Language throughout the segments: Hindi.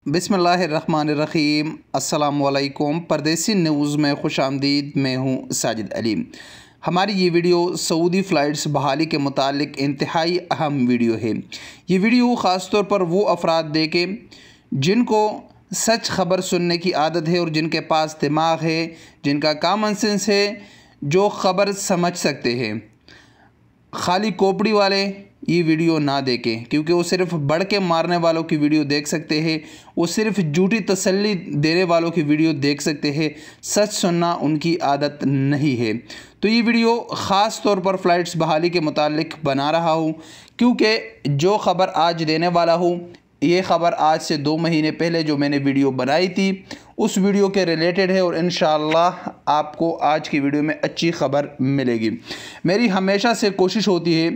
बिस्मिल्लाहिर्रहमानिर्रहीम। अस्सलामुअलैकुम। परदेसी न्यूज़ में खुश आमदीद। मैं हूँ साजिद अली। हमारी ये वीडियो सऊदी फ़्लाइट्स बहाली के मुतालिक इंतहाई अहम वीडियो है। ये वीडियो ख़ास तौर पर वो अफराद देखें जिनको सच खबर सुनने की आदत है और जिनके पास दिमाग है, जिनका कॉमन सेंस है, जो ख़बर समझ सकते हैं। खाली कोपड़ी वाले ये वीडियो ना देखें, क्योंकि वो सिर्फ बढ़ के मारने वालों की वीडियो देख सकते हैं। वो सिर्फ झूठी तसल्ली देने वालों की वीडियो देख सकते हैं। सच सुनना उनकी आदत नहीं है। तो ये वीडियो ख़ास तौर पर फ़्लाइट्स बहाली के मुतालिक बना रहा हूँ, क्योंकि जो ख़बर आज देने वाला हूँ ये ख़बर आज से 2 महीने पहले जो मैंने वीडियो बनाई थी उस वीडियो के रिलेटेड है, और इंशाअल्लाह आपको आज की वीडियो में अच्छी ख़बर मिलेगी। मेरी हमेशा से कोशिश होती है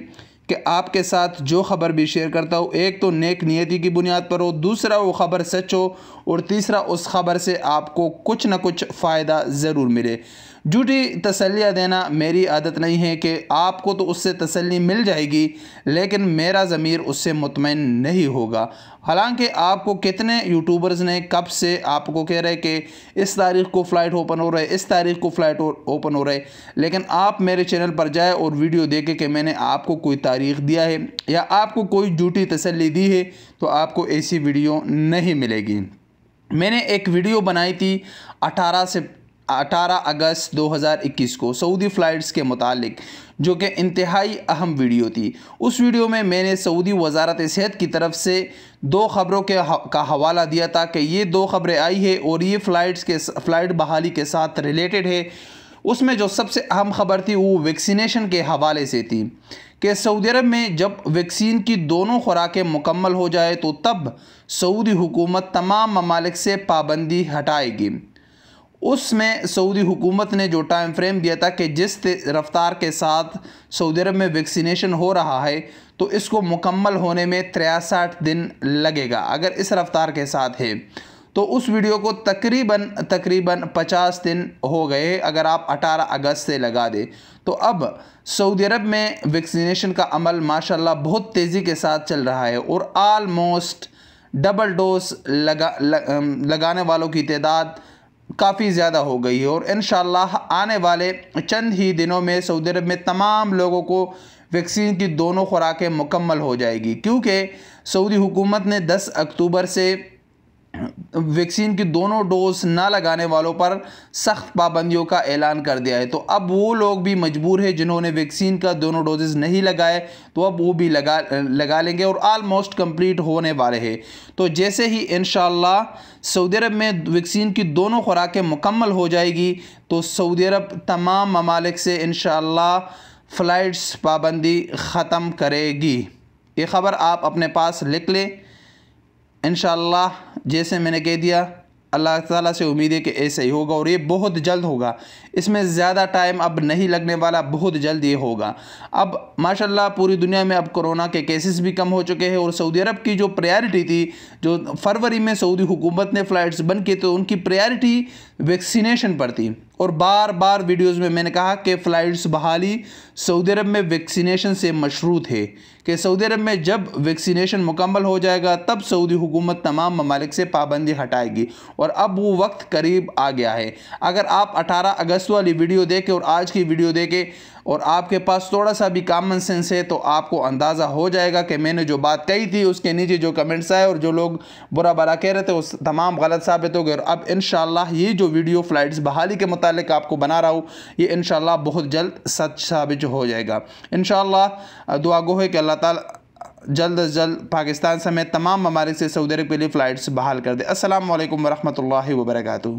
कि आपके साथ जो ख़बर भी शेयर करता हूँ, एक तो नेक नियति की बुनियाद पर हो, दूसरा वो ख़बर सच हो, और तीसरा उस ख़बर से आपको कुछ ना कुछ फ़ायदा ज़रूर मिले। झूठी तसल्लियाँ देना मेरी आदत नहीं है कि आपको तो उससे तसल्ली मिल जाएगी, लेकिन मेरा ज़मीर उससे मुतमईन नहीं होगा। हालांकि आपको कितने यूट्यूबर्स ने कब से आपको कह रहे कि इस तारीख़ को फ़्लाइट ओपन हो रहा है, इस तारीख़ को फ़्लाइट ओपन हो रहा है, लेकिन आप मेरे चैनल पर जाए और वीडियो देखें कि मैंने आपको कोई तारीख़ दिया है या आपको कोई झूठी तसल्ली दी है, तो आपको ऐसी वीडियो नहीं मिलेगी। मैंने एक वीडियो बनाई थी 18 अगस्त 2021 को सऊदी फ़्लाइट्स के मुतालिक, जो कि इंतहाई अहम वीडियो थी। उस वीडियो में मैंने सऊदी वज़ारत सेहत की तरफ से 2 ख़बरों का हवाला दिया था कि ये 2 ख़बरें आई है और ये फ़्लाइट बहाली के साथ रिलेटेड है। उसमें जो सबसे अहम ख़बर थी वो वैक्सीनेशन के हवाले से थी कि सऊदी अरब में जब वैक्सीन की दोनों खुराकें मुकम्मल हो जाए तो तब सऊदी हुकूमत तमाम ममालिक से पाबंदी हटाएगी। उसमें सऊदी हुकूमत ने जो टाइम फ्रेम दिया था कि जिस रफ्तार के साथ सऊदी अरब में वैक्सीनेशन हो रहा है तो इसको मुकम्मल होने में 63 दिन लगेगा अगर इस रफ्तार के साथ है। तो उस वीडियो को तकरीबन 50 दिन हो गए अगर आप 18 अगस्त से लगा दें। तो अब सऊदी अरब में वैक्सीनेशन का अमल माशाल्लाह बहुत तेज़ी के साथ चल रहा है और आलमोस्ट डबल डोज लगाने वालों की तादाद काफ़ी ज़्यादा हो गई है, और इंशाअल्लाह आने वाले चंद ही दिनों में सऊदी अरब में तमाम लोगों को वैक्सीन की दोनों खुराकें मुकम्मल हो जाएगी, क्योंकि सऊदी हुकूमत ने 10 अक्टूबर से वैक्सीन की दोनों डोज ना लगाने वालों पर सख्त पाबंदियों का ऐलान कर दिया है। तो अब वो लोग भी मजबूर है जिन्होंने वैक्सीन का दोनों डोजेस नहीं लगाए, तो अब वो भी लगा लेंगे और आलमोस्ट कंप्लीट होने वाले हैं। तो जैसे ही इंशाअल्लाह सऊदी अरब में वैक्सीन की दोनों खुराकें मुकम्मल हो जाएगी तो सऊदी अरब तमाम ममालिक से इंशाअल्लाह फ़्लाइट्स पाबंदी ख़त्म करेगी। ये ख़बर आप अपने पास लिख लें। इंशाअल्लाह जैसे मैंने कह दिया, अल्लाह ताला से उम्मीद है कि ऐसा ही होगा और ये बहुत जल्द होगा। इसमें ज़्यादा टाइम अब नहीं लगने वाला, बहुत जल्द ये होगा। अब माशाल्लाह पूरी दुनिया में अब कोरोना के केसेस भी कम हो चुके हैं और सऊदी अरब की जो प्रायोरिटी थी, जो फरवरी में सऊदी हुकूमत ने फ़्लाइट्स बंद की तो उनकी प्रायोरिटी वैक्सीनेशन पर थी। और बार बार वीडियोस में मैंने कहा कि फ़्लाइट्स बहाली सऊदी अरब में वैक्सीनेशन से मशरूत है, कि सऊदी अरब में जब वैक्सीनेशन मुकम्मल हो जाएगा तब सऊदी हुकूमत तमाम ममालिक से पाबंदी हटाएगी, और अब वो वक्त करीब आ गया है। अगर आप 18 अगस्त वाली वीडियो देखें और आज की वीडियो देखें और आपके पास थोड़ा सा भी कॉमन सेंस है तो आपको अंदाज़ा हो जाएगा कि मैंने जो बात कही थी उसके नीचे जो कमेंट्स आए और जो लोग बुरा भला कह रहे थे वो तमाम गलत साबित हो गए। और अब इंशाअल्लाह ये जो वीडियो फ़्लाइट्स बहाली के मुतालिक आपको बना रहा हूँ ये इंशाअल्लाह बहुत जल्द सच साबित हो जाएगा। इंशाअल्लाह दुआ गो है कि अल्लाह ताला जल्द अज जल्द पाकिस्तान समेत तमाम ममालिक से सऊदी अरब के लिए फ़्लाइट्स बहाल कर दे। अस्सलामु अलैकुम वरहमतुल्लाहि वबरकातुहू।